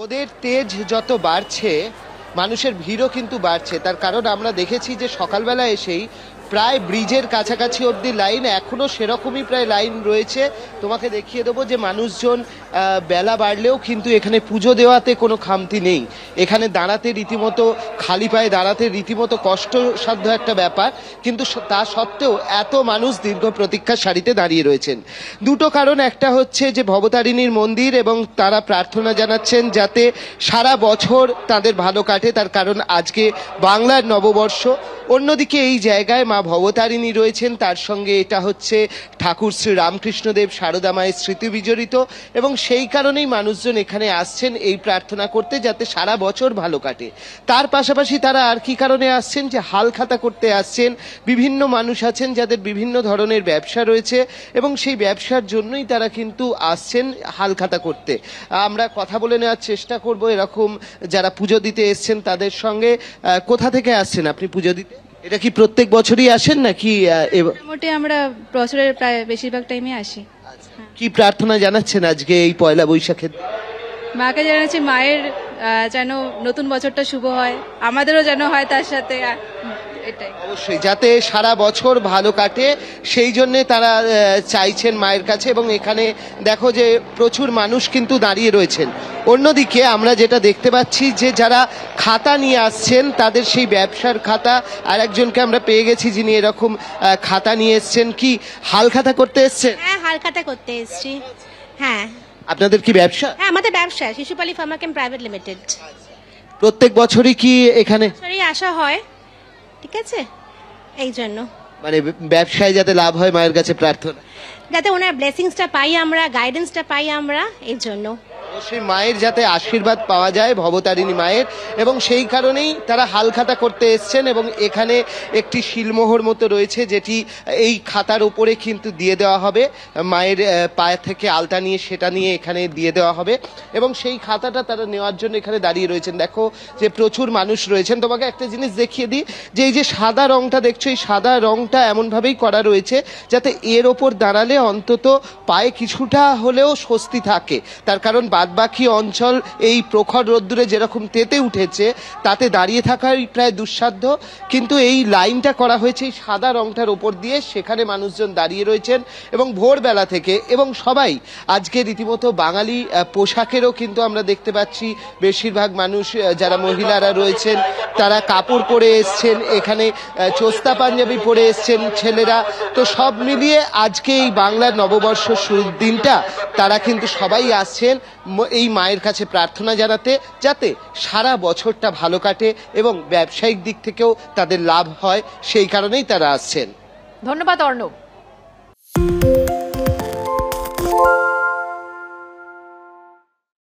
রোদের তেজ যত বাড়ছে মানুষের ভিড়ও কিন্তু বাড়ছে। তার কারণ আমরা দেখেছি যে সকালবেলা এসেই প্রায় ব্রিজের কাছাকাছি অবধি লাইন, এখনো সেরকমই প্রায় লাইন রয়েছে। তোমাকে দেখিয়ে দেবো যে মানুষজন বেলা বাড়লেও কিন্তু এখানে পুজো দেওয়াতে কোনো খামতি নেই। এখানে দাঁড়াতে রীতিমতো খালি পায়ে দাঁড়াতে রীতিমতো কষ্টসাধ্য একটা ব্যাপার, কিন্তু তা সত্ত্বেও এত মানুষ দীর্ঘ প্রতীক্ষার সারিতে দাঁড়িয়ে রয়েছেন। দুটো কারণ, একটা হচ্ছে যে ভবতারিণীর মন্দির এবং তারা প্রার্থনা জানাচ্ছেন যাতে সারা বছর তাদের ভালো কাটে, তার কারণ আজকে বাংলার নববর্ষ। অন্যদিকে এই জায়গায় মা ভবতারিণী রয়েছেন, তার সঙ্গে এটা হচ্ছে ঠাকুর শ্রী রামকৃষ্ণদেব সারদা মায়ের স্মৃতি বিজড়িত, এবং সেই কারণেই মানুষজন এখানে আসছেন এই প্রার্থনা করতে যাতে সারা বছর ভালো কাটে। তার পাশাপাশি তারা আর কি কারণে আসছেন, যে হালখাতা করতে আসছেন। বিভিন্ন মানুষ আছেন যাদের বিভিন্ন ধরনের ব্যবসা রয়েছে এবং সেই ব্যবসার জন্যই তারা কিন্তু আসছেন হালখাতা করতে। আমরা কথা বলে নেওয়ার চেষ্টা করব এরকম যারা পুজো দিতে এসছেন তাদের সঙ্গে। কোথা থেকে আসছেন আপনি পুজো দিতে? এটা কি প্রত্যেক বছরই আসেন নাকি মোটামুটি আমরা বছরের প্রায় বেশিরভাগ টাইমে আসি। কি প্রার্থনা জানাচ্ছেন আজকে এই পয়লা বৈশাখের? মাকে জানাচ্ছি মায়ের যেন নতুন বছরটা শুভ হয়, আমাদেরও যেন হয় তার সাথে। এটাই অবশ্যই যাতে সারা বছর ভালো কাটে সেই জন্যে তারা চাইছেন মায়ের কাছে। এবং এখানে দেখো যে প্রচুর মানুষ কিন্তু দাঁড়িয়ে রয়েছেন। অন্যদিকে আমরা যেটা দেখতে পাচ্ছি যে যারা খাতা নিয়ে আসছেন তাদের সেই ব্যবসার খাতা, আর একজনকে আমরা পেয়ে গেছি যিনি এরকম খাতা নিয়ে এসছেন। কি হাল খাতা করতে এসছেন? হ্যাঁ, হালখাতা করতে এসেছি। হ্যাঁ। আপনাদের কি ব্যবসা? হ্যাঁ, আমাদের ব্যবসা শিশুপালি ফার্মা কেম প্রাইভেট লিমিটেড। প্রত্যেক বছরই কি এখানে সরি আসা হয়? ঠিক আছে, এই জন্য মানে ব্যবসায় যাতে লাভ হয় মায়ের কাছে প্রার্থনা, যাতে ওনার ব্লেসিংসটা পাই আমরা, গাইডেন্সটা পাই আমরা, এই জন্য। অবশ্যই মায়ের যাতে আশীর্বাদ পাওয়া যায় ভবতারিণী মায়ের, এবং সেই কারণেই তারা হালখাতা করতে এসছেন। এবং এখানে একটি শিলমোহর মতো রয়েছে যেটি এই খাতার উপরে কিন্তু দিয়ে দেওয়া হবে, মায়ের পায়ে থেকে আলতা নিয়ে সেটা নিয়ে এখানে দিয়ে দেওয়া হবে, এবং সেই খাতাটা তারা নেওয়ার জন্য এখানে দাঁড়িয়ে রয়েছেন। দেখো যে প্রচুর মানুষ রয়েছেন। তোমাকে একটা জিনিস দেখিয়ে দিই যে এই যে সাদা রংটা দেখছো, এই সাদা রংটা এমনভাবেই করা রয়েছে যাতে এর ওপর দাঁড়ালে অন্তত পায়ে কিছুটা হলেও স্বস্তি থাকে। তার কারণ বাদবাকি অঞ্চল এই প্রখর রোদ্দুরে যেরকম তেতে উঠেছে তাতে দাঁড়িয়ে থাকাই প্রায় দুঃসাধ্য, কিন্তু এই লাইনটা করা হয়েছে এই সাদা রংটার ওপর দিয়ে, সেখানে মানুষজন দাঁড়িয়ে রয়েছেন এবং ভোরবেলা থেকে। এবং সবাই আজকে রীতিমতো বাঙালি পোশাকেরও কিন্তু আমরা দেখতে পাচ্ছি বেশিরভাগ মানুষ যারা মহিলারা রয়েছেন তারা কাপড় পরে এসছেন, এখানে চোস্তা পাঞ্জাবি পরে এসছেন ছেলেরা। তো সব মিলিয়ে আজকে এই বাংলার নববর্ষ শুরুর দিনটা তারা কিন্তু সবাই আসছেন এই মায়ের কাছে প্রার্থনা জানাতে যাতে সারা বছরটা ভালো কাটে এবং ব্যবসায়িক দিক থেকেও তাদের লাভ হয়, সেই কারণেই তারা আসছেন। ধন্যবাদ অর্ণব।